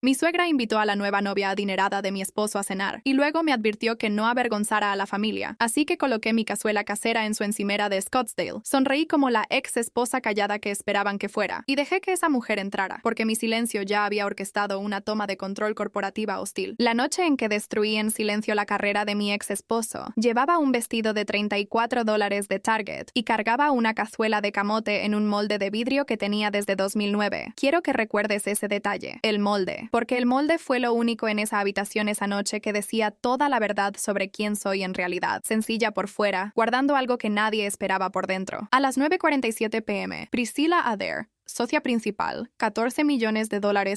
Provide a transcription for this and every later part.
Mi suegra invitó a la nueva novia adinerada de mi esposo a cenar, y luego me advirtió que no avergonzara a la familia, así que coloqué mi cazuela casera en su encimera de Scottsdale. Sonreí como la ex esposa callada que esperaban que fuera, y dejé que esa mujer entrara, porque mi silencio ya había orquestado una toma de control corporativa hostil. La noche en que destruí en silencio la carrera de mi ex esposo, llevaba un vestido de $34 de Target y cargaba una cazuela de camote en un molde de vidrio que tenía desde 2009. Quiero que recuerdes ese detalle, el molde, porque el molde fue lo único en esa habitación esa noche que decía toda la verdad sobre quién soy en realidad, sencilla por fuera, guardando algo que nadie esperaba por dentro. A las 9:47 p.m., Priscilla Adair, socia principal, $14 millones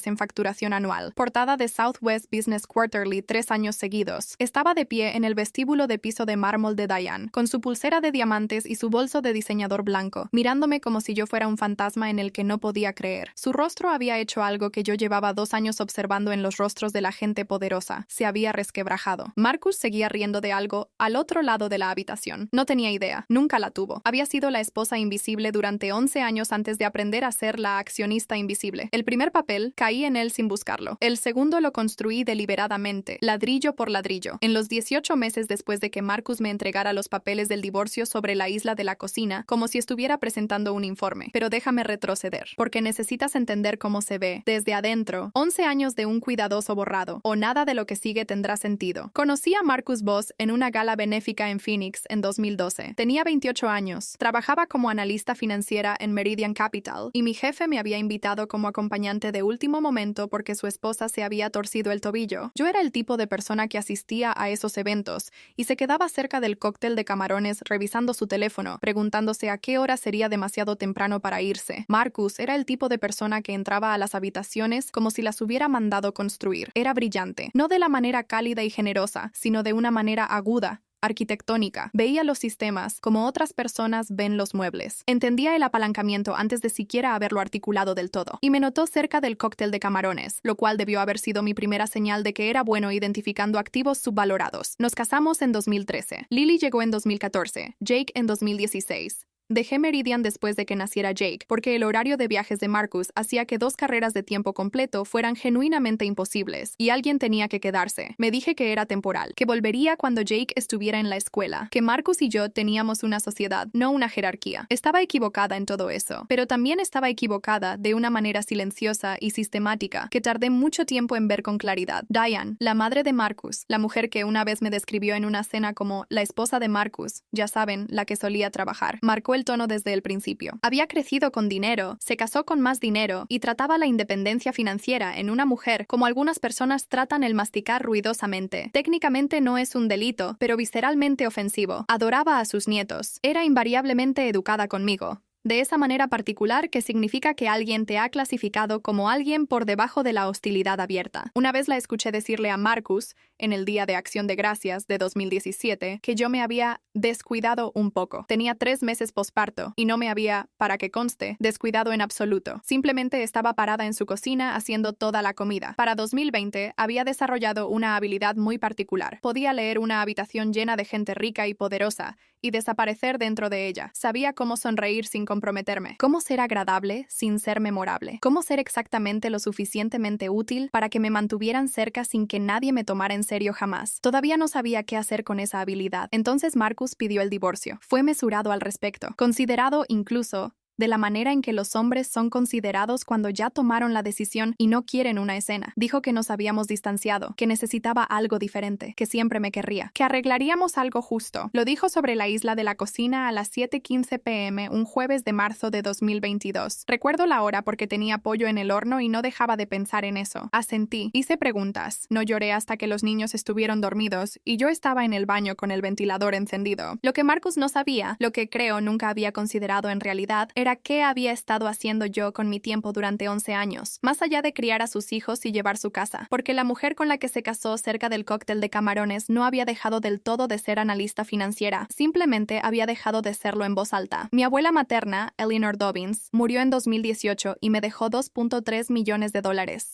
en facturación anual, portada de Southwest Business Quarterly 3 años seguidos, estaba de pie en el vestíbulo de piso de mármol de Diane, con su pulsera de diamantes y su bolso de diseñador blanco, mirándome como si yo fuera un fantasma en el que no podía creer. Su rostro había hecho algo que yo llevaba 2 años observando en los rostros de la gente poderosa. Se había resquebrajado. Marcus seguía riendo de algo al otro lado de la habitación. No tenía idea. Nunca la tuvo. Había sido la esposa invisible durante 11 años antes de aprender a ser la accionista invisible. El primer papel caí en él sin buscarlo. El segundo lo construí deliberadamente, ladrillo por ladrillo. En los 18 meses después de que Marcus me entregara los papeles del divorcio sobre la isla de la cocina, como si estuviera presentando un informe. Pero déjame retroceder, porque necesitas entender cómo se ve, desde adentro, 11 años de un cuidadoso borrado, o nada de lo que sigue tendrá sentido. Conocí a Marcus Voss en una gala benéfica en Phoenix en 2012. Tenía 28 años, trabajaba como analista financiera en Meridian Capital, y mi jefe me había invitado como acompañante de último momento porque su esposa se había torcido el tobillo. Yo era el tipo de persona que asistía a esos eventos y se quedaba cerca del cóctel de camarones revisando su teléfono, preguntándose a qué hora sería demasiado temprano para irse. Marcus era el tipo de persona que entraba a las habitaciones como si las hubiera mandado construir. Era brillante, no de la manera cálida y generosa, sino de una manera aguda, arquitectónica. Veía los sistemas como otras personas ven los muebles. Entendía el apalancamiento antes de siquiera haberlo articulado del todo. Y me notó cerca del cóctel de camarones, lo cual debió haber sido mi primera señal de que era bueno identificando activos subvalorados. Nos casamos en 2013. Lily llegó en 2014. Jake en 2016. Dejé Meridian después de que naciera Jake, porque el horario de viajes de Marcus hacía que 2 carreras de tiempo completo fueran genuinamente imposibles, y alguien tenía que quedarse. Me dije que era temporal, que volvería cuando Jake estuviera en la escuela, que Marcus y yo teníamos una sociedad, no una jerarquía. Estaba equivocada en todo eso, pero también estaba equivocada de una manera silenciosa y sistemática, que tardé mucho tiempo en ver con claridad. Diane, la madre de Marcus, la mujer que una vez me describió en una cena como la esposa de Marcus, ya saben, la que solía trabajar, marcó el tono desde el principio. Había crecido con dinero, se casó con más dinero y trataba la independencia financiera en una mujer como algunas personas tratan el masticar ruidosamente. Técnicamente no es un delito, pero visceralmente ofensivo. Adoraba a sus nietos. Era invariablemente educada conmigo. De esa manera particular que significa que alguien te ha clasificado como alguien por debajo de la hostilidad abierta. Una vez la escuché decirle a Marcus, en el Día de Acción de Gracias de 2017, que yo me había descuidado un poco. Tenía 3 meses posparto y no me había, para que conste, descuidado en absoluto. Simplemente estaba parada en su cocina haciendo toda la comida. Para 2020 había desarrollado una habilidad muy particular. Podía leer una habitación llena de gente rica y poderosa y desaparecer dentro de ella. Sabía cómo sonreír sin comprometerme, cómo ser agradable sin ser memorable, cómo ser exactamente lo suficientemente útil para que me mantuvieran cerca sin que nadie me tomara en serio jamás. Todavía no sabía qué hacer con esa habilidad. Entonces Marcus pidió el divorcio. Fue mesurado al respecto, considerado incluso de la manera en que los hombres son considerados cuando ya tomaron la decisión y no quieren una escena. Dijo que nos habíamos distanciado, que necesitaba algo diferente, que siempre me querría, que arreglaríamos algo justo. Lo dijo sobre la isla de la cocina a las 7:15 p.m. un jueves de marzo de 2022. Recuerdo la hora porque tenía pollo en el horno y no dejaba de pensar en eso. Asentí, hice preguntas. No lloré hasta que los niños estuvieron dormidos y yo estaba en el baño con el ventilador encendido. Lo que Marcus no sabía, lo que creo nunca había considerado en realidad, era qué había estado haciendo yo con mi tiempo durante 11 años, más allá de criar a sus hijos y llevar su casa, porque la mujer con la que se casó cerca del cóctel de camarones no había dejado del todo de ser analista financiera, simplemente había dejado de serlo en voz alta. Mi abuela materna, Eleanor Dobbins, murió en 2018 y me dejó $2.3 millones.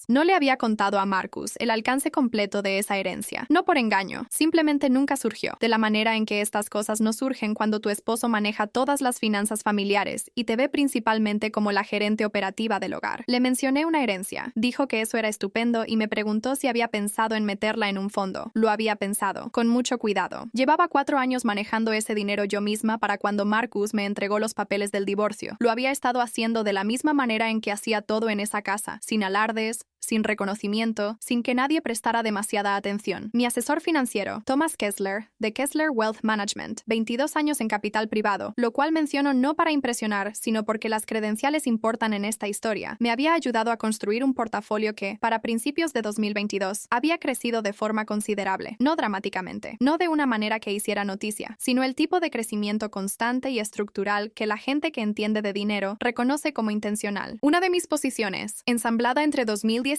No le había contado a Marcus el alcance completo de esa herencia, no por engaño, simplemente nunca surgió, de la manera en que estas cosas no surgen cuando tu esposo maneja todas las finanzas familiares y te ve saludé principalmente como la gerente operativa del hogar. Le mencioné una herencia. Dijo que eso era estupendo y me preguntó si había pensado en meterla en un fondo. Lo había pensado, con mucho cuidado. Llevaba 4 años manejando ese dinero yo misma para cuando Marcus me entregó los papeles del divorcio. Lo había estado haciendo de la misma manera en que hacía todo en esa casa, sin alardes, sin reconocimiento, sin que nadie prestara demasiada atención. Mi asesor financiero, Thomas Kessler, de Kessler Wealth Management, 22 años en capital privado, lo cual menciono no para impresionar, sino porque las credenciales importan en esta historia, me había ayudado a construir un portafolio que, para principios de 2022, había crecido de forma considerable, no dramáticamente, no de una manera que hiciera noticia, sino el tipo de crecimiento constante y estructural que la gente que entiende de dinero reconoce como intencional. Una de mis posiciones, ensamblada entre 2019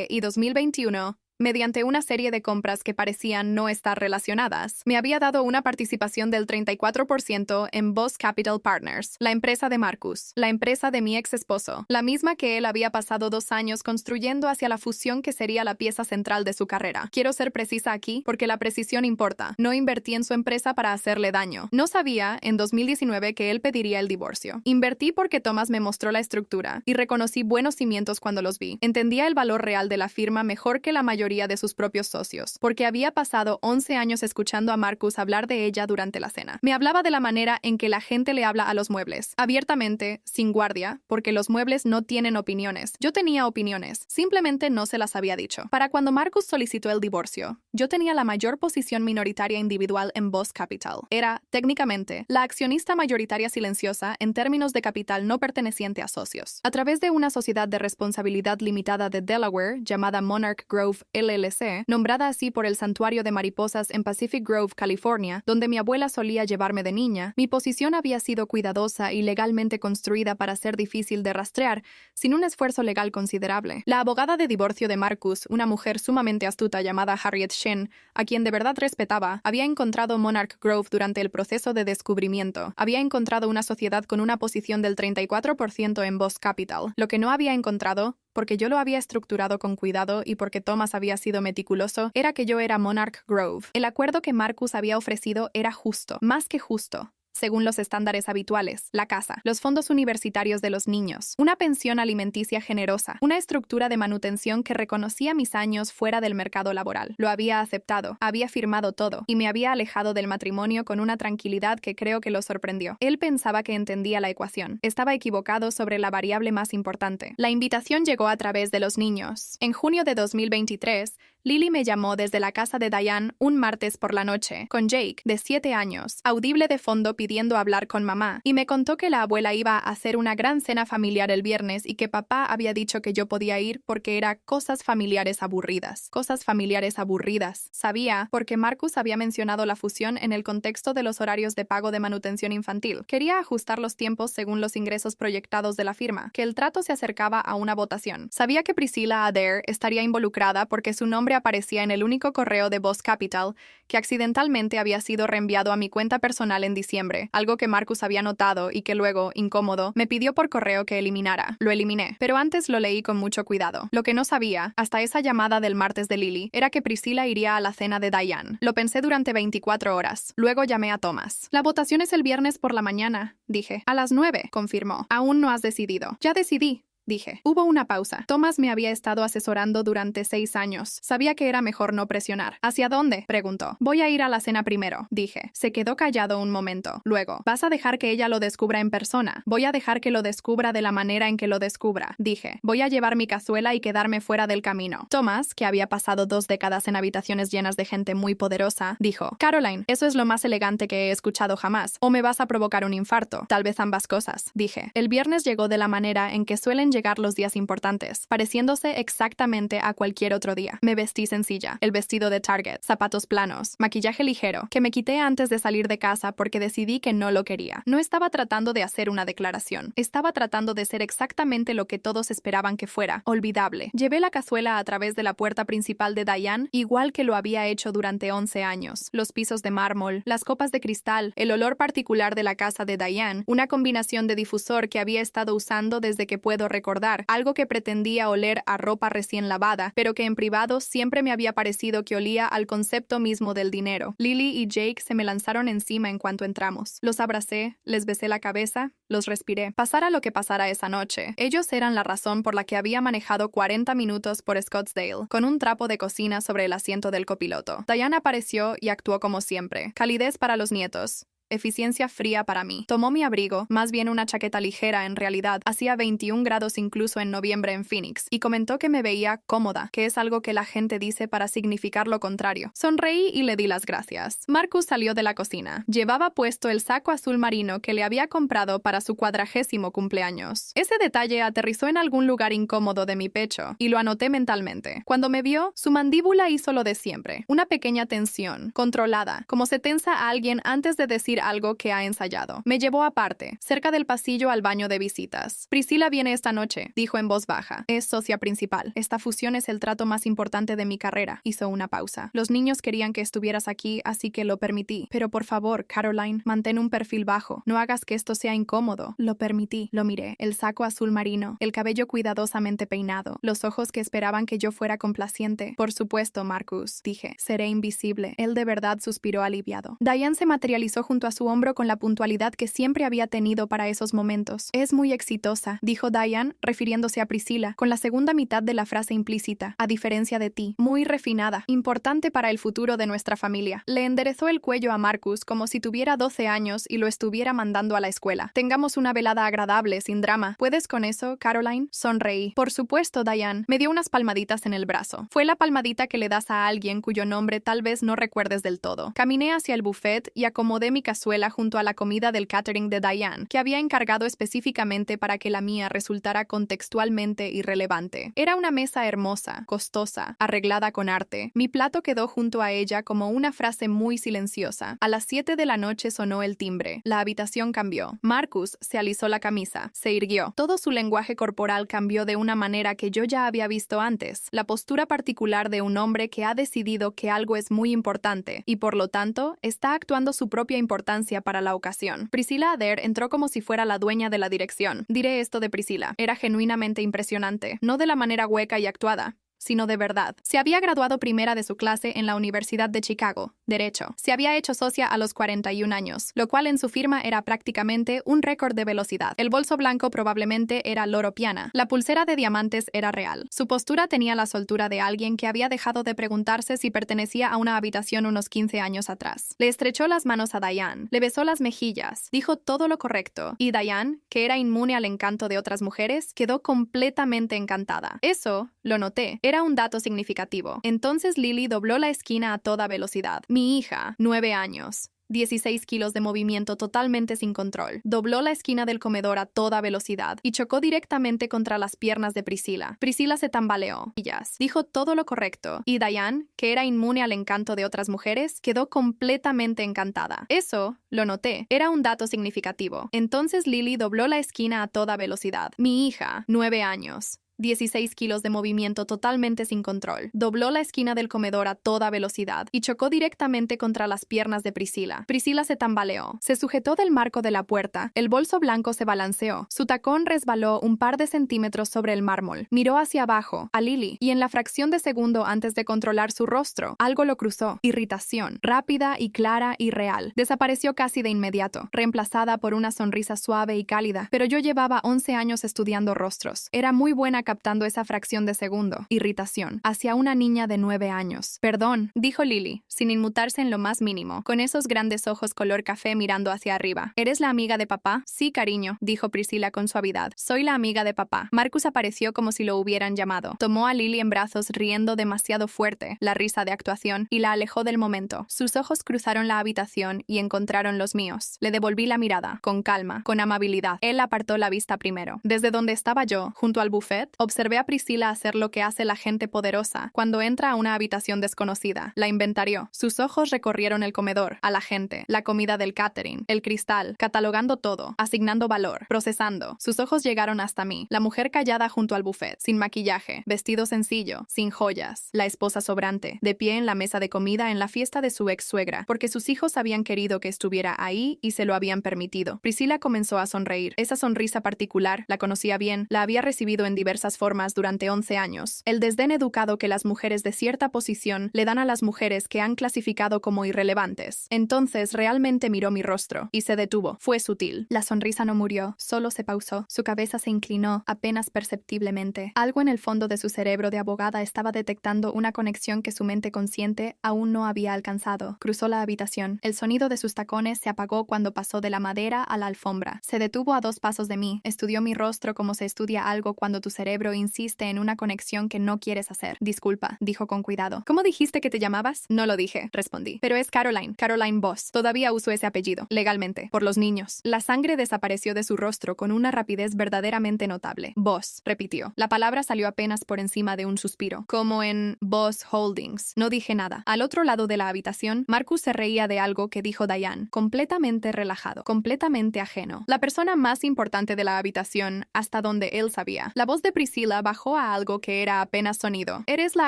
y 2021, mediante una serie de compras que parecían no estar relacionadas, me había dado una participación del 34% en Boss Capital Partners, la empresa de Marcus, la empresa de mi ex esposo, la misma que él había pasado 2 años construyendo hacia la fusión que sería la pieza central de su carrera. Quiero ser precisa aquí porque la precisión importa. No invertí en su empresa para hacerle daño. No sabía, en 2019, que él pediría el divorcio. Invertí porque Thomas me mostró la estructura y reconocí buenos cimientos cuando los vi. Entendía el valor real de la firma mejor que la mayoría de sus propios socios, porque había pasado 11 años escuchando a Marcus hablar de ella durante la cena. Me hablaba de la manera en que la gente le habla a los muebles, abiertamente, sin guardia, porque los muebles no tienen opiniones. Yo tenía opiniones, simplemente no se las había dicho. Para cuando Marcus solicitó el divorcio, yo tenía la mayor posición minoritaria individual en Boss Capital. Era, técnicamente, la accionista mayoritaria silenciosa en términos de capital no perteneciente a socios. A través de una sociedad de responsabilidad limitada de Delaware, llamada Monarch Grove LLC, nombrada así por el santuario de mariposas en Pacific Grove, California, donde mi abuela solía llevarme de niña, mi posición había sido cuidadosa y legalmente construida para ser difícil de rastrear, sin un esfuerzo legal considerable. La abogada de divorcio de Marcus, una mujer sumamente astuta llamada Harriet Shin, a quien de verdad respetaba, había encontrado Monarch Grove durante el proceso de descubrimiento. Había encontrado una sociedad con una posición del 34% en Boss Capital. Lo que no había encontrado, porque yo lo había estructurado con cuidado y porque Thomas había sido meticuloso, era que yo era Monarch Grove. El acuerdo que Marcus había ofrecido era justo, más que justo, según los estándares habituales, la casa, los fondos universitarios de los niños, una pensión alimenticia generosa, una estructura de manutención que reconocía mis años fuera del mercado laboral. Lo había aceptado, había firmado todo, y me había alejado del matrimonio con una tranquilidad que creo que lo sorprendió. Él pensaba que entendía la ecuación. Estaba equivocado sobre la variable más importante. La invitación llegó a través de los niños. En junio de 2023, Lily me llamó desde la casa de Diane un martes por la noche, con Jake, de 7 años, audible de fondo pidiendo hablar con mamá, y me contó que la abuela iba a hacer una gran cena familiar el viernes y que papá había dicho que yo podía ir porque era cosas familiares aburridas. Cosas familiares aburridas. Sabía, porque Marcus había mencionado la fusión en el contexto de los horarios de pago de manutención infantil. Quería ajustar los tiempos según los ingresos proyectados de la firma, que el trato se acercaba a una votación. Sabía que Priscilla Adair estaría involucrada porque su nombre aparecía en el único correo de Boss Capital que accidentalmente había sido reenviado a mi cuenta personal en diciembre, algo que Marcus había notado y que luego, incómodo, me pidió por correo que eliminara. Lo eliminé, pero antes lo leí con mucho cuidado. Lo que no sabía, hasta esa llamada del martes de Lily, era que Priscilla iría a la cena de Diane. Lo pensé durante 24 horas. Luego llamé a Thomas. La votación es el viernes por la mañana, dije. A las 9, confirmó. Aún no has decidido. Ya decidí, dije. Hubo una pausa. Thomas me había estado asesorando durante 6 años. Sabía que era mejor no presionar. ¿Hacia dónde?, preguntó. Voy a ir a la cena primero, dije. Se quedó callado un momento. Luego, ¿vas a dejar que ella lo descubra en persona? Voy a dejar que lo descubra de la manera en que lo descubra, dije. Voy a llevar mi cazuela y quedarme fuera del camino. Thomas, que había pasado 2 décadas en habitaciones llenas de gente muy poderosa, dijo: Caroline, eso es lo más elegante que he escuchado jamás. O me vas a provocar un infarto. Tal vez ambas cosas, dije. El viernes llegó de la manera en que suelen llegar los días importantes, pareciéndose exactamente a cualquier otro día. Me vestí sencilla, el vestido de Target, zapatos planos, maquillaje ligero, que me quité antes de salir de casa porque decidí que no lo quería. No estaba tratando de hacer una declaración, estaba tratando de ser exactamente lo que todos esperaban que fuera, olvidable. Llevé la cazuela a través de la puerta principal de Diane, igual que lo había hecho durante 11 años. Los pisos de mármol, las copas de cristal, el olor particular de la casa de Diane, una combinación de difusor que había estado usando desde que puedo recordar recordar, algo que pretendía oler a ropa recién lavada, pero que en privado siempre me había parecido que olía al concepto mismo del dinero. Lily y Jake se me lanzaron encima en cuanto entramos. Los abracé, les besé la cabeza, los respiré. Pasara lo que pasara esa noche, ellos eran la razón por la que había manejado 40 minutos por Scottsdale, con un trapo de cocina sobre el asiento del copiloto. Diane apareció y actuó como siempre. Calidez para los nietos. Eficiencia fría para mí. Tomó mi abrigo, más bien una chaqueta ligera en realidad, hacía 21 grados incluso en noviembre en Phoenix, y comentó que me veía cómoda, que es algo que la gente dice para significar lo contrario. Sonreí y le di las gracias. Marcus salió de la cocina. Llevaba puesto el saco azul marino que le había comprado para su 40º cumpleaños. Ese detalle aterrizó en algún lugar incómodo de mi pecho, y lo anoté mentalmente. Cuando me vio, su mandíbula hizo lo de siempre. Una pequeña tensión, controlada, como se tensa a alguien antes de decir algo que ha ensayado. Me llevó aparte, cerca del pasillo al baño de visitas. Priscila viene esta noche, dijo en voz baja. Es socia principal. Esta fusión es el trato más importante de mi carrera. Hizo una pausa. Los niños querían que estuvieras aquí, así que lo permití. Pero por favor, Caroline, mantén un perfil bajo. No hagas que esto sea incómodo. Lo permití. Lo miré. El saco azul marino, el cabello cuidadosamente peinado, los ojos que esperaban que yo fuera complaciente. Por supuesto, Marcus, dije. Seré invisible. Él de verdad suspiró aliviado. Diane se materializó junto a su hombro con la puntualidad que siempre había tenido para esos momentos. Es muy exitosa, dijo Diane, refiriéndose a Priscila, con la segunda mitad de la frase implícita. A diferencia de ti, muy refinada, importante para el futuro de nuestra familia. Le enderezó el cuello a Marcus como si tuviera 12 años y lo estuviera mandando a la escuela. Tengamos una velada agradable, sin drama. ¿Puedes con eso, Caroline? Sonreí. Por supuesto, Diane. Me dio unas palmaditas en el brazo. Fue la palmadita que le das a alguien cuyo nombre tal vez no recuerdes del todo. Caminé hacia el buffet y acomodé mi cazuela junto a la comida del catering de Diane, que había encargado específicamente para que la mía resultara contextualmente irrelevante. Era una mesa hermosa, costosa, arreglada con arte. Mi plato quedó junto a ella como una frase muy silenciosa. A las 7 de la noche sonó el timbre. La habitación cambió. Marcus se alisó la camisa, se irguió. Todo su lenguaje corporal cambió de una manera que yo ya había visto antes. La postura particular de un hombre que ha decidido que algo es muy importante y, por lo tanto, está actuando su propia importancia para la ocasión. Priscilla Adair entró como si fuera la dueña de la dirección. Diré esto de Priscilla. Era genuinamente impresionante, no de la manera hueca y actuada, sino de verdad. Se había graduado primera de su clase en la Universidad de Chicago, Derecho. Se había hecho socia a los 41 años, lo cual en su firma era prácticamente un récord de velocidad. El bolso blanco probablemente era loro piana. La pulsera de diamantes era real. Su postura tenía la soltura de alguien que había dejado de preguntarse si pertenecía a una habitación unos 15 años atrás. Le estrechó las manos a Diane, le besó las mejillas, dijo todo lo correcto, y Diane, que era inmune al encanto de otras mujeres, quedó completamente encantada. Eso, lo noté, era un dato significativo. Entonces Lily dobló la esquina a toda velocidad. Mi hija, 9 años. 16 kilos de movimiento totalmente sin control. Dobló la esquina del comedor a toda velocidad y chocó directamente contra las piernas de Priscilla. Priscilla se tambaleó. Dijo todo lo correcto. Y Diane, que era inmune al encanto de otras mujeres, quedó completamente encantada. Eso, lo noté, era un dato significativo. Entonces Lily dobló la esquina a toda velocidad. Mi hija, 9 años. 16 kilos de movimiento totalmente sin control. Dobló la esquina del comedor a toda velocidad y chocó directamente contra las piernas de Priscilla. Priscilla se tambaleó. Se sujetó del marco de la puerta. El bolso blanco se balanceó. Su tacón resbaló un par de centímetros sobre el mármol. Miró hacia abajo, a Lily, y en la fracción de segundo antes de controlar su rostro, algo lo cruzó. Irritación, rápida y clara y real. Desapareció casi de inmediato, reemplazada por una sonrisa suave y cálida. Pero yo llevaba 11 años estudiando rostros. Era muy buena captando esa fracción de segundo. Irritación. Hacia una niña de 9 años. Perdón, dijo Lily, sin inmutarse en lo más mínimo, con esos grandes ojos color café mirando hacia arriba. ¿Eres la amiga de papá? Sí, cariño, dijo Priscilla con suavidad. Soy la amiga de papá. Marcus apareció como si lo hubieran llamado. Tomó a Lily en brazos riendo demasiado fuerte, la risa de actuación, y la alejó del momento. Sus ojos cruzaron la habitación y encontraron los míos. Le devolví la mirada, con calma, con amabilidad. Él apartó la vista primero. Desde donde estaba yo, junto al buffet, Observé a Priscilla hacer lo que hace la gente poderosa cuando entra a una habitación desconocida. La inventarió. Sus ojos recorrieron el comedor, a la gente, la comida del catering, el cristal, catalogando todo, asignando valor, procesando. Sus ojos llegaron hasta mí, la mujer callada junto al buffet, sin maquillaje, vestido sencillo, sin joyas, la esposa sobrante, de pie en la mesa de comida en la fiesta de su ex suegra, porque sus hijos habían querido que estuviera ahí y se lo habían permitido. Priscilla comenzó a sonreír. Esa sonrisa particular, la conocía bien, la había recibido en diversas formas durante 11 años. El desdén educado que las mujeres de cierta posición le dan a las mujeres que han clasificado como irrelevantes. Entonces realmente miró mi rostro y se detuvo. Fue sutil. La sonrisa no murió, solo se pausó. Su cabeza se inclinó, apenas perceptiblemente. Algo en el fondo de su cerebro de abogada estaba detectando una conexión que su mente consciente aún no había alcanzado. Cruzó la habitación. El sonido de sus tacones se apagó cuando pasó de la madera a la alfombra. Se detuvo a 2 pasos de mí. Estudió mi rostro como se estudia algo cuando tu cerebro insiste en una conexión que no quieres hacer. Disculpa, dijo con cuidado. ¿Cómo dijiste que te llamabas? No lo dije, respondí. Pero es Caroline. Caroline Voss. Todavía uso ese apellido, legalmente, por los niños. La sangre desapareció de su rostro con una rapidez verdaderamente notable. Voss, repitió. La palabra salió apenas por encima de un suspiro, como en Voss Holdings. No dije nada. Al otro lado de la habitación, Marcus se reía de algo que dijo Diane, completamente relajado, completamente ajeno. La persona más importante de la habitación, hasta donde él sabía. La voz de Priscilla bajó a algo que era apenas sonido. Eres la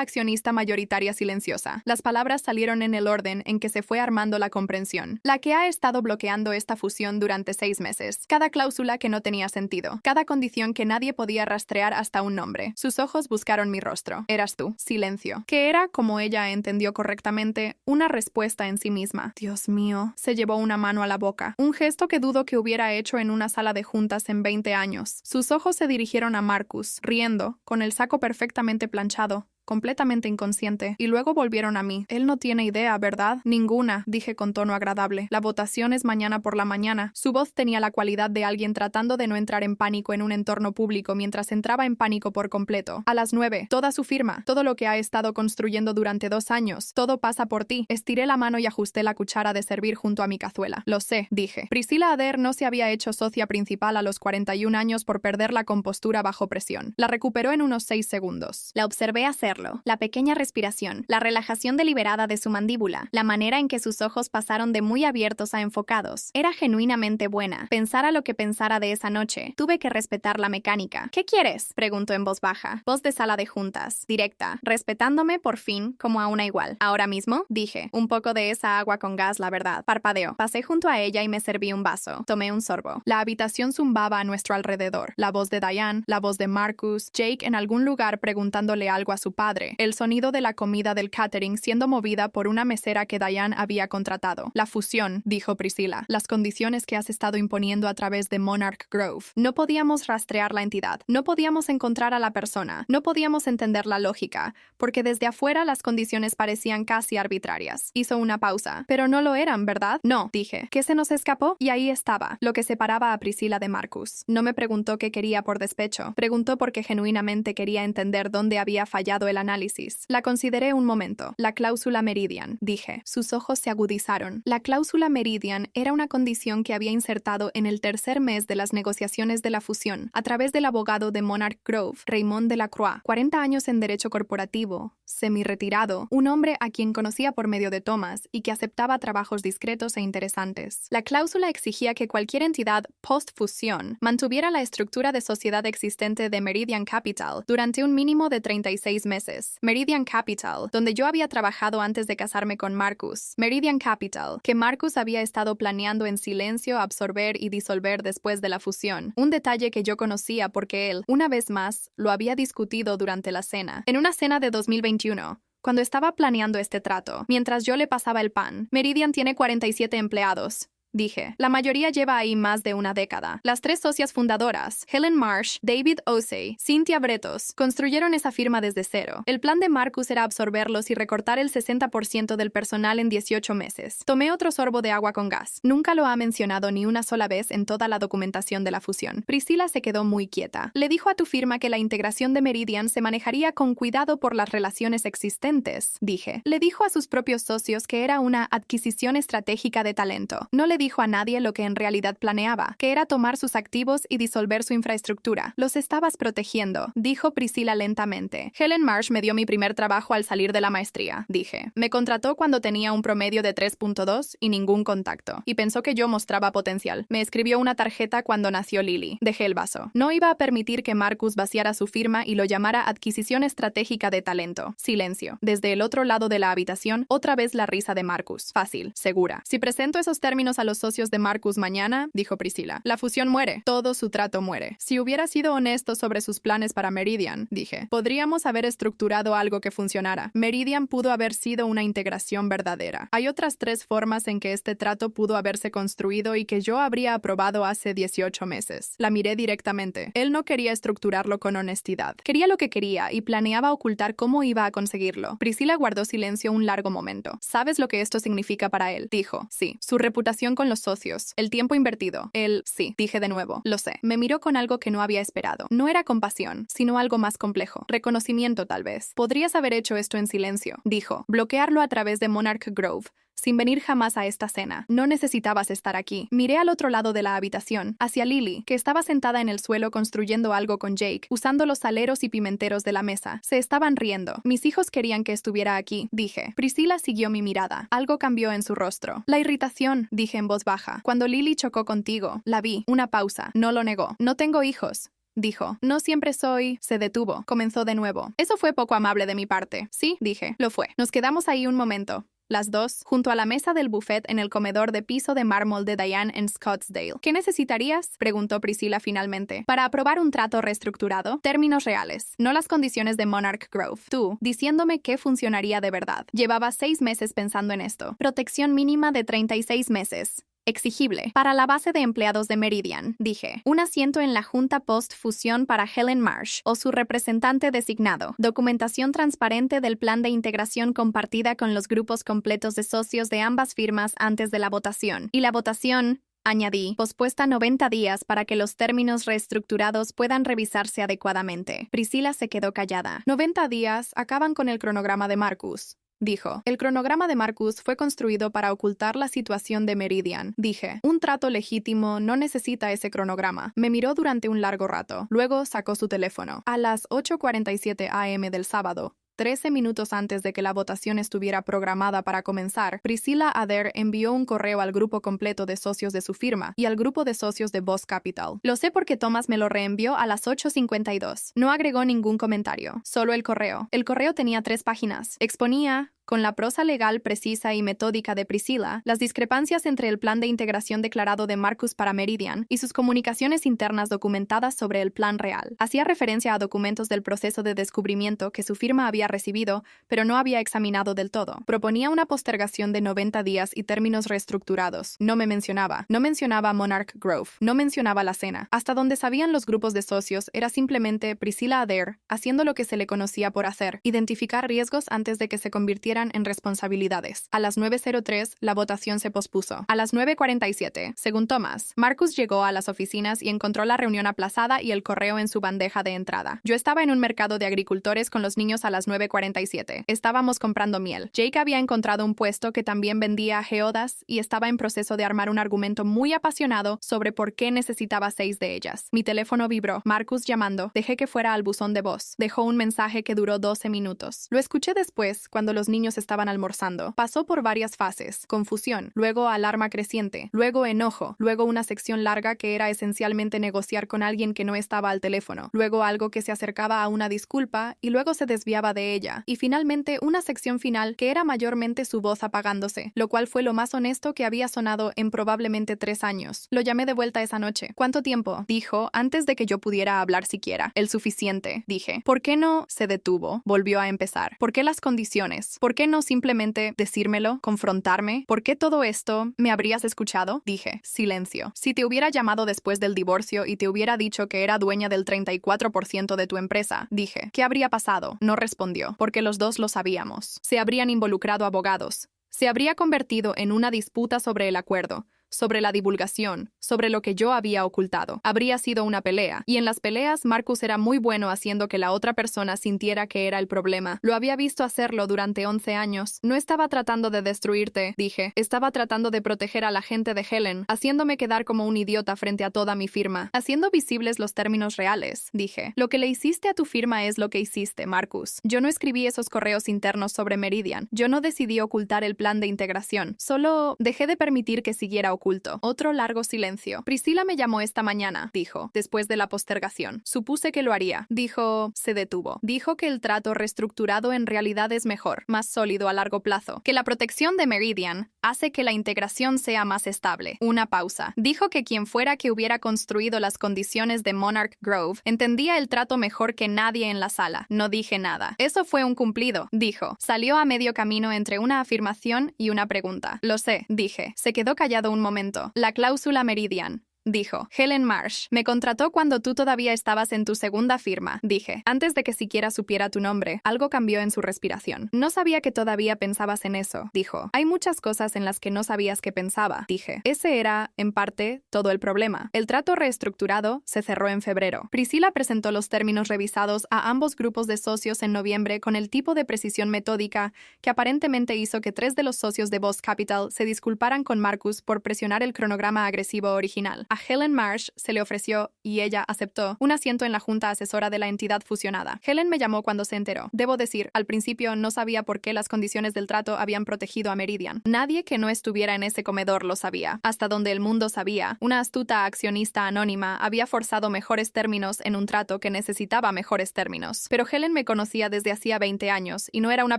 accionista mayoritaria silenciosa. Las palabras salieron en el orden en que se fue armando la comprensión. La que ha estado bloqueando esta fusión durante 6 meses. Cada cláusula que no tenía sentido. Cada condición que nadie podía rastrear hasta un nombre. Sus ojos buscaron mi rostro. Eras tú. Silencio. Que era, como ella entendió correctamente, una respuesta en sí misma. Dios mío. Se llevó una mano a la boca. Un gesto que dudo que hubiera hecho en una sala de juntas en 20 años. Sus ojos se dirigieron a Marcus, riendo, con el saco perfectamente planchado, completamente inconsciente, y luego volvieron a mí. Él no tiene idea, ¿verdad? Ninguna, dije con tono agradable. La votación es mañana por la mañana. Su voz tenía la cualidad de alguien tratando de no entrar en pánico en un entorno público mientras entraba en pánico por completo. A las 9, toda su firma, todo lo que ha estado construyendo durante 2 años, todo pasa por ti. Estiré la mano y ajusté la cuchara de servir junto a mi cazuela. Lo sé, dije. Priscilla Adair no se había hecho socia principal a los 41 años por perder la compostura bajo presión. La recuperó en unos 6 segundos. La observé hacerlo. La pequeña respiración, la relajación deliberada de su mandíbula, la manera en que sus ojos pasaron de muy abiertos a enfocados. Era genuinamente buena. Pensara lo que pensara de esa noche, tuve que respetar la mecánica. ¿Qué quieres?, preguntó en voz baja. Voz de sala de juntas, directa, respetándome por fin como a una igual. ¿Ahora mismo?, dije. Un poco de esa agua con gas, la verdad. Parpadeó. Pasé junto a ella y me serví un vaso. Tomé un sorbo. La habitación zumbaba a nuestro alrededor. La voz de Diane, la voz de Marcus, Jake en algún lugar preguntándole algo a su padre, el sonido de la comida del catering siendo movida por una mesera que Diane había contratado. La fusión, dijo Priscilla, las condiciones que has estado imponiendo a través de Monarch Grove. No podíamos rastrear la entidad, no podíamos encontrar a la persona, no podíamos entender la lógica, porque desde afuera las condiciones parecían casi arbitrarias. Hizo una pausa. Pero no lo eran, ¿verdad? No, dije. ¿Qué se nos escapó? Y ahí estaba, lo que separaba a Priscilla de Marcus. No me preguntó qué quería por despecho. Preguntó porque genuinamente quería entender dónde había fallado el análisis. La consideré un momento. La cláusula Meridian, dije. Sus ojos se agudizaron. La cláusula Meridian era una condición que había insertado en el tercer mes de las negociaciones de la fusión, a través del abogado de Monarch Grove, Raymond Delacroix, 40 años en derecho corporativo, semi-retirado, un hombre a quien conocía por medio de Thomas y que aceptaba trabajos discretos e interesantes. La cláusula exigía que cualquier entidad post-fusión mantuviera la estructura de sociedad existente de Meridian Capital durante un mínimo de 36 meses. Meridian Capital, donde yo había trabajado antes de casarme con Marcus. Meridian Capital, que Marcus había estado planeando en silencio absorber y disolver después de la fusión. Un detalle que yo conocía porque él, una vez más, lo había discutido durante la cena. En una cena de 2021. Cuando estaba planeando este trato, mientras yo le pasaba el pan. Meridian tiene 47 empleados. Dije. La mayoría lleva ahí más de una década. Las 3 socias fundadoras, Helen Marsh, David Osei, Cynthia Bretos, construyeron esa firma desde cero. El plan de Marcus era absorberlos y recortar el 60% del personal en 18 meses. Tomé otro sorbo de agua con gas. Nunca lo ha mencionado ni una sola vez en toda la documentación de la fusión. Priscilla se quedó muy quieta. Le dijo a tu firma que la integración de Meridian se manejaría con cuidado por las relaciones existentes, dije. Le dijo a sus propios socios que era una adquisición estratégica de talento. No le dijo a nadie lo que en realidad planeaba, que era tomar sus activos y disolver su infraestructura. Los estabas protegiendo, dijo Priscilla lentamente. Helen Marsh me dio mi primer trabajo al salir de la maestría, dije. Me contrató cuando tenía un promedio de 3.2 y ningún contacto, y pensó que yo mostraba potencial. Me escribió una tarjeta cuando nació Lily. Dejé el vaso. No iba a permitir que Marcus vaciara su firma y lo llamara adquisición estratégica de talento. Silencio. Desde el otro lado de la habitación, otra vez la risa de Marcus. Fácil, segura. Si presento esos términos a los socios de Marcus mañana, dijo Priscilla, la fusión muere. Todo su trato muere. Si hubiera sido honesto sobre sus planes para Meridian, dije, podríamos haber estructurado algo que funcionara. Meridian pudo haber sido una integración verdadera. Hay otras 3 formas en que este trato pudo haberse construido y que yo habría aprobado hace 18 meses. La miré directamente. Él no quería estructurarlo con honestidad. Quería lo que quería y planeaba ocultar cómo iba a conseguirlo. Priscilla guardó silencio un largo momento. ¿Sabes lo que esto significa para él? Dijo. Sí. Su reputación con los socios. El tiempo invertido. Sí. Dije de nuevo. Lo sé. Me miró con algo que no había esperado. No era compasión, sino algo más complejo. Reconocimiento, tal vez. Podrías haber hecho esto en silencio. Dijo. Bloquearlo a través de Monarch Grove. Sin venir jamás a esta cena. No necesitabas estar aquí. Miré al otro lado de la habitación, hacia Lily, que estaba sentada en el suelo construyendo algo con Jake, usando los aleros y pimenteros de la mesa. Se estaban riendo. Mis hijos querían que estuviera aquí, dije. Priscilla siguió mi mirada. Algo cambió en su rostro. La irritación, dije en voz baja. Cuando Lily chocó contigo, la vi. Una pausa. No lo negó. No tengo hijos. Dijo. No siempre soy... Se detuvo. Comenzó de nuevo. Eso fue poco amable de mi parte. Sí, dije. Lo fue. Nos quedamos ahí un momento. Las dos, junto a la mesa del buffet en el comedor de piso de mármol de Diane en Scottsdale. ¿Qué necesitarías? Preguntó Priscilla finalmente. Para aprobar un trato reestructurado, términos reales, no las condiciones de Monarch Grove. Tú, diciéndome qué funcionaría de verdad. Llevaba 6 meses pensando en esto. Protección mínima de 36 meses. Exigible. Para la base de empleados de Meridian, dije. Un asiento en la junta post-fusión para Helen Marsh o su representante designado. Documentación transparente del plan de integración compartida con los grupos completos de socios de ambas firmas antes de la votación. Y la votación, añadí, pospuesta 90 días para que los términos reestructurados puedan revisarse adecuadamente. Priscilla se quedó callada. 90 días acaban con el cronograma de Marcus. Dijo. El cronograma de Marcus fue construido para ocultar la situación de Meridian. Dije. Un trato legítimo no necesita ese cronograma. Me miró durante un largo rato. Luego sacó su teléfono. A las 8:47 am del sábado, 13 minutos antes de que la votación estuviera programada para comenzar, Priscilla Adair envió un correo al grupo completo de socios de su firma y al grupo de socios de Boss Capital. Lo sé porque Thomas me lo reenvió a las 8:52. No agregó ningún comentario, solo el correo. El correo tenía 3 páginas. Exponía, con la prosa legal precisa y metódica de Priscilla, las discrepancias entre el plan de integración declarado de Marcus para Meridian y sus comunicaciones internas documentadas sobre el plan real. Hacía referencia a documentos del proceso de descubrimiento que su firma había recibido, pero no había examinado del todo. Proponía una postergación de 90 días y términos reestructurados. No me mencionaba. No mencionaba Monarch Grove. No mencionaba la cena. Hasta donde sabían los grupos de socios era simplemente Priscilla Adair haciendo lo que se le conocía por hacer, identificar riesgos antes de que se convirtieran en responsabilidades. A las 9:03, la votación se pospuso. A las 9:47, según Thomas, Marcus llegó a las oficinas y encontró la reunión aplazada y el correo en su bandeja de entrada. Yo estaba en un mercado de agricultores con los niños a las 9:47. Estábamos comprando miel. Jake había encontrado un puesto que también vendía geodas y estaba en proceso de armar un argumento muy apasionado sobre por qué necesitaba 6 de ellas. Mi teléfono vibró. Marcus llamando. Dejé que fuera al buzón de voz. Dejó un mensaje que duró 12 minutos. Lo escuché después, cuando los niños estaban almorzando. Pasó por varias fases. Confusión, luego alarma creciente, luego enojo, luego una sección larga que era esencialmente negociar con alguien que no estaba al teléfono, luego algo que se acercaba a una disculpa y luego se desviaba de ella, y finalmente una sección final que era mayormente su voz apagándose, lo cual fue lo más honesto que había sonado en probablemente 3 años. Lo llamé de vuelta esa noche. ¿Cuánto tiempo? Dijo, antes de que yo pudiera hablar siquiera. El suficiente, dije. ¿Por qué no? Se detuvo. Volvió a empezar. ¿Por qué las condiciones? ¿Por qué no simplemente decírmelo? ¿Confrontarme? ¿Por qué todo esto? ¿Me habrías escuchado? Dije. Silencio. Si te hubiera llamado después del divorcio y te hubiera dicho que era dueña del 34% de tu empresa, dije. ¿Qué habría pasado? No respondió, porque los dos lo sabíamos. Se habrían involucrado abogados. Se habría convertido en una disputa sobre el acuerdo. sobre la divulgación, sobre lo que yo había ocultado. Habría sido una pelea, y en las peleas Marcus era muy bueno haciendo que la otra persona sintiera que era el problema. Lo había visto hacerlo durante 11 años. No estaba tratando de destruirte, dije. Estaba tratando de proteger a la gente de Helen, haciéndome quedar como un idiota frente a toda mi firma. Haciendo visibles los términos reales, dije. Lo que le hiciste a tu firma es lo que hiciste, Marcus. Yo no escribí esos correos internos sobre Meridian. Yo no decidí ocultar el plan de integración. Solo dejé de permitir que siguiera oculto. Otro largo silencio. Priscila me llamó esta mañana, dijo, después de la postergación. Supuse que lo haría. Dijo, se detuvo. Dijo que el trato reestructurado en realidad es mejor, más sólido a largo plazo. Que la protección de Meridian hace que la integración sea más estable. Una pausa. Dijo que quien fuera que hubiera construido las condiciones de Monarch Grove entendía el trato mejor que nadie en la sala. No dije nada. Eso fue un cumplido, dijo. Salió a medio camino entre una afirmación y una pregunta. Lo sé, dije. Se quedó callado un momento. La cláusula Meridian, dijo. Helen Marsh me contrató cuando tú todavía estabas en tu segunda firma, dije, antes de que siquiera supiera tu nombre. Algo cambió en su respiración. No sabía que todavía pensabas en eso, dijo. Hay muchas cosas en las que no sabías que pensaba, dije. Ese era, en parte, todo el problema. El trato reestructurado se cerró en febrero. Priscila presentó los términos revisados a ambos grupos de socios en noviembre con el tipo de precisión metódica que aparentemente hizo que 3 de los socios de Boss Capital se disculparan con Marcus por presionar el cronograma agresivo original. A Helen Marsh se le ofreció, y ella aceptó, un asiento en la junta asesora de la entidad fusionada. Helen me llamó cuando se enteró. Debo decir, al principio no sabía por qué las condiciones del trato habían protegido a Meridian. Nadie que no estuviera en ese comedor lo sabía. Hasta donde el mundo sabía, una astuta accionista anónima había forzado mejores términos en un trato que necesitaba mejores términos. Pero Helen me conocía desde hacía 20 años y no era una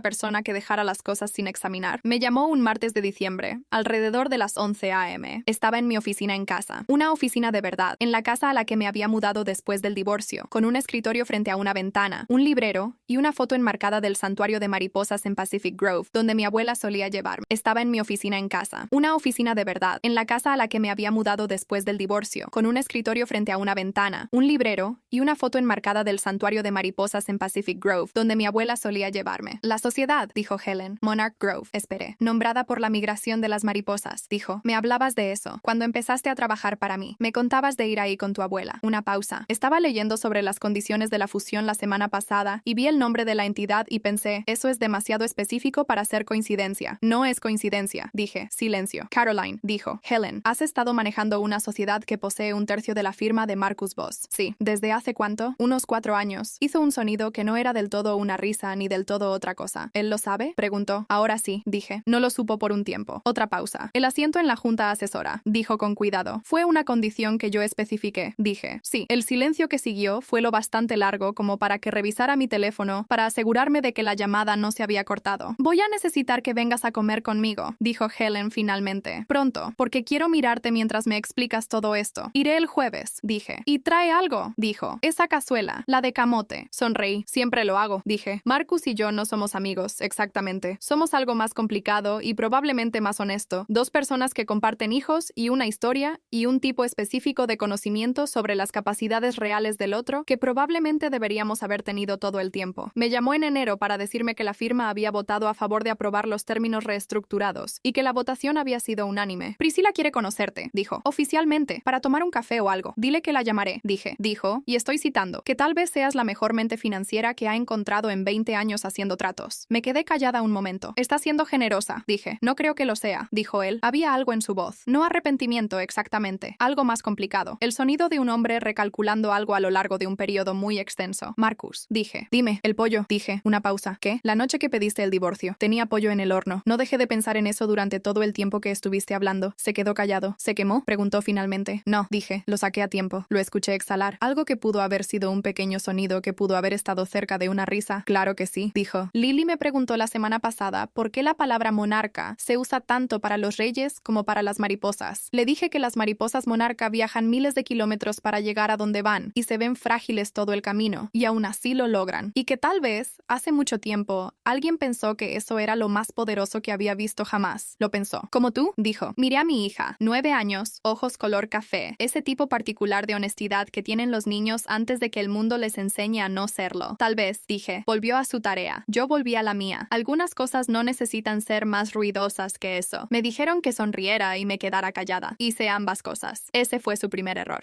persona que dejara las cosas sin examinar. Me llamó un martes de diciembre, alrededor de las 11 a.m. Estaba en mi oficina en casa. Una oficina de verdad, en la casa a la que me había mudado después del divorcio, con un escritorio frente a una ventana, un librero y una foto enmarcada del santuario de mariposas en Pacific Grove, donde mi abuela solía llevarme. Estaba en mi oficina en casa. Una oficina de verdad, en la casa a la que me había mudado después del divorcio, con un escritorio frente a una ventana, un librero y una foto enmarcada del santuario de mariposas en Pacific Grove, donde mi abuela solía llevarme. La sociedad, dijo Helen. Monarch Grove, esperé. Nombrada por la migración de las mariposas, dijo. Me hablabas de eso, cuando empezaste a trabajar para mí. Me contabas de ir ahí con tu abuela. Una pausa. Estaba leyendo sobre las condiciones de la fusión la semana pasada y vi el nombre de la entidad y pensé, eso es demasiado específico para ser coincidencia. No es coincidencia, dije. Silencio. Caroline, dijo. Helen, has estado manejando una sociedad que posee 1/3 de la firma de Marcus Voss. Sí. ¿Desde hace cuánto? Unos 4 años. Hizo un sonido que no era del todo una risa ni del todo otra cosa. ¿Él lo sabe? Preguntó. Ahora sí, dije. No lo supo por un tiempo. Otra pausa. El asiento en la junta asesora, dijo con cuidado. Fue una condición que yo especifiqué, dije. Sí, el silencio que siguió fue lo bastante largo como para que revisara mi teléfono para asegurarme de que la llamada no se había cortado. Voy a necesitar que vengas a comer conmigo, dijo Helen finalmente. Pronto, porque quiero mirarte mientras me explicas todo esto. Iré el jueves, dije. Y trae algo, dijo. Esa cazuela, la de camote. Sonreí. Siempre lo hago, dije. Marcus y yo no somos amigos, exactamente. Somos algo más complicado y probablemente más honesto. 2 personas que comparten hijos y una historia y un tipo específico de conocimiento sobre las capacidades reales del otro que probablemente deberíamos haber tenido todo el tiempo. Me llamó en enero para decirme que la firma había votado a favor de aprobar los términos reestructurados y que la votación había sido unánime. Priscila quiere conocerte, dijo. Oficialmente, para tomar un café o algo. Dile que la llamaré, dije. Dijo, y estoy citando, que tal vez seas la mejor mente financiera que ha encontrado en 20 años haciendo tratos. Me quedé callada un momento. Está siendo generosa, dije. No creo que lo sea, dijo él. Había algo en su voz. No arrepentimiento exactamente. Algo más complicado. El sonido de un hombre recalculando algo a lo largo de un periodo muy extenso. Marcus, dije. Dime, el pollo, dije. Una pausa. ¿Qué? La noche que pediste el divorcio. Tenía pollo en el horno. No dejé de pensar en eso durante todo el tiempo que estuviste hablando. Se quedó callado. ¿Se quemó? Preguntó finalmente. No, dije. Lo saqué a tiempo. Lo escuché exhalar. Algo que pudo haber sido un pequeño sonido que pudo haber estado cerca de una risa. Claro que sí, dijo. Lily me preguntó la semana pasada por qué la palabra monarca se usa tanto para los reyes como para las mariposas. Le dije que las mariposas monarca viajan miles de kilómetros para llegar a donde van y se ven frágiles todo el camino, y aún así lo logran. Y que tal vez, hace mucho tiempo, alguien pensó que eso era lo más poderoso que había visto jamás. Lo pensó. Como tú, dijo. Miré a mi hija, 9 años, ojos color café, ese tipo particular de honestidad que tienen los niños antes de que el mundo les enseñe a no serlo. Tal vez, dije, volvió a su tarea. Yo volví a la mía. Algunas cosas no necesitan ser más ruidosas que eso. Me dijeron que sonriera y me quedara callada. Hice ambas cosas. Ese fue su primer error.